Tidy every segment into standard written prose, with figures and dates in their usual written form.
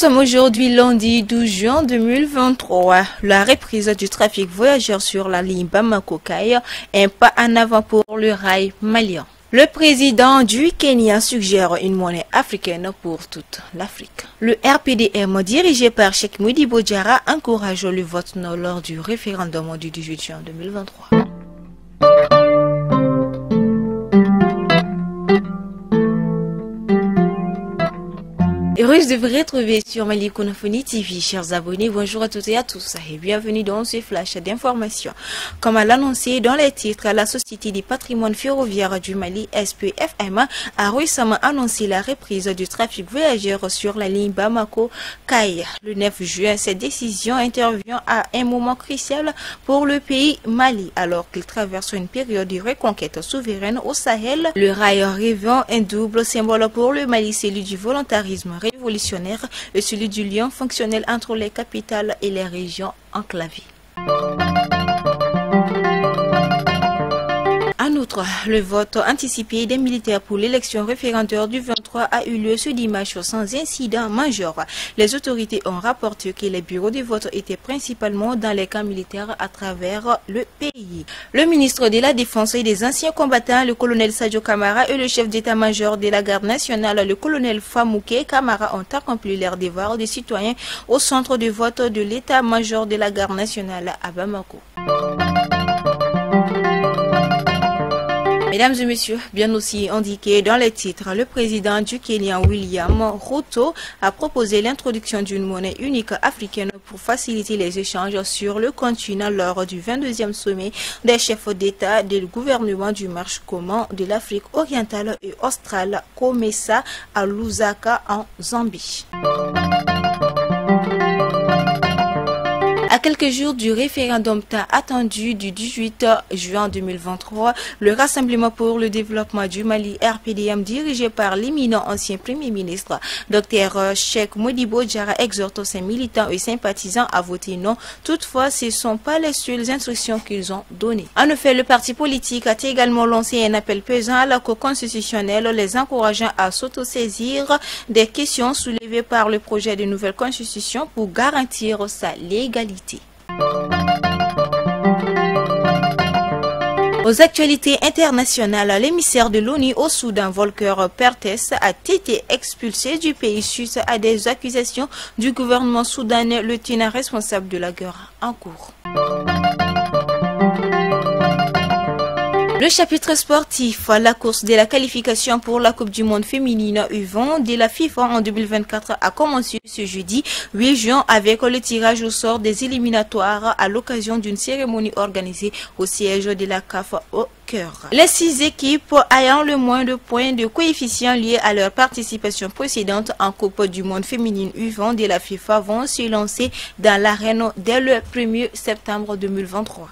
sommes aujourd'hui lundi 12 juin 2023. La reprise du trafic voyageurs sur la ligne Bamako-Kaye, un pas en avant pour le rail malien. Le président du Kenya suggère une monnaie africaine pour toute l'Afrique. Le RPDM dirigé par Cheikh Modibo Diarra encourage le vote non lors du référendum du 18 juin 2023. Heureuse de vous retrouver sur Mali Konofoni TV, chers abonnés. Bonjour à toutes et à tous et bienvenue dans ce flash d'information. Comme à l'annoncé dans les titres, la Société du patrimoine ferroviaire du Mali, SPFM, a récemment annoncé la reprise du trafic voyageurs sur la ligne Bamako-Kaye. Le 9 juin, cette décision intervient à un moment crucial pour le pays Mali, alors qu'il traverse une période de reconquête souveraine au Sahel. Le rail revêt un double symbole pour le Mali, celui du volontarisme révolutionnaire et celui du lien fonctionnel entre les capitales et les régions enclavées. En outre, le vote anticipé des militaires pour l'élection référendaire du 23 a eu lieu ce dimanche sans incident majeur. Les autorités ont rapporté que les bureaux de vote étaient principalement dans les camps militaires à travers le pays. Le ministre de la Défense et des anciens combattants, le colonel Sadio Kamara, et le chef d'état-major de la garde nationale, le colonel Famouké Kamara, ont accompli leur devoir de citoyens au centre de vote de l'état-major de la garde nationale à Bamako. Mesdames et messieurs, bien aussi indiqué dans les titres, le président du Kenya, William Ruto, a proposé l'introduction d'une monnaie unique africaine pour faciliter les échanges sur le continent lors du 22e sommet des chefs d'État et de gouvernement du marché commun de l'Afrique orientale et australe, COMESA, à Lusaka, en Zambie. À quelques jours du référendum attendu du 18 juin 2023, le Rassemblement pour le développement du Mali, RPDM, dirigé par l'éminent ancien Premier ministre, Dr Cheikh Modibo Diarra, exhorte ses militants et sympathisants à voter non. Toutefois, ce ne sont pas les seules instructions qu'ils ont données. En effet, le parti politique a également lancé un appel pesant à la Cour constitutionnelle, les encourageant à s'autosaisir des questions soulevées par le projet de nouvelle constitution pour garantir sa légalité. Aux actualités internationales, l'émissaire de l'ONU au Soudan, Volker Perthes, a été expulsé du pays suite à des accusations du gouvernement soudanais, le tenant responsable de la guerre en cours. Le chapitre sportif, la course de la qualification pour la Coupe du Monde féminine U20 de la FIFA en 2024 a commencé ce jeudi 8 juin avec le tirage au sort des éliminatoires à l'occasion d'une cérémonie organisée au siège de la CAF au Cœur. Les 6 équipes ayant le moins de points de coefficient liés à leur participation précédente en Coupe du Monde féminine U20 de la FIFA vont se lancer dans l'arène dès le 1er septembre 2023.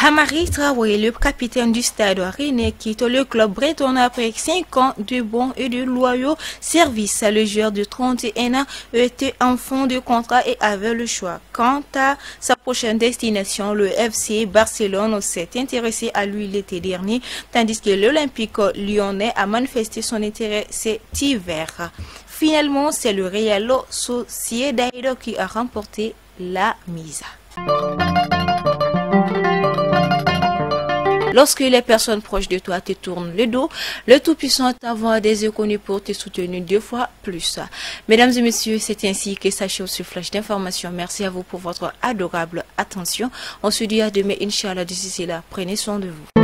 Amari Traoré, le capitaine du Stade Rennais, quitte le club breton après 5 ans de bons et de loyaux services. Le joueur de 31 ans était en fin de contrat et avait le choix. Quant à sa prochaine destination, le FC Barcelone s'est intéressé à lui l'été dernier, tandis que l'Olympique lyonnais a manifesté son intérêt cet hiver. Finalement, c'est le Real Sociedad qui a remporté la mise. Lorsque les personnes proches de toi te tournent le dos, le Tout-Puissant t'envoie des économies pour te soutenir 2 fois plus. Mesdames et messieurs, c'est ainsi que s'achève ce flash d'information. Merci à vous pour votre adorable attention. On se dit à demain, Inch'Allah. D'ici là, prenez soin de vous.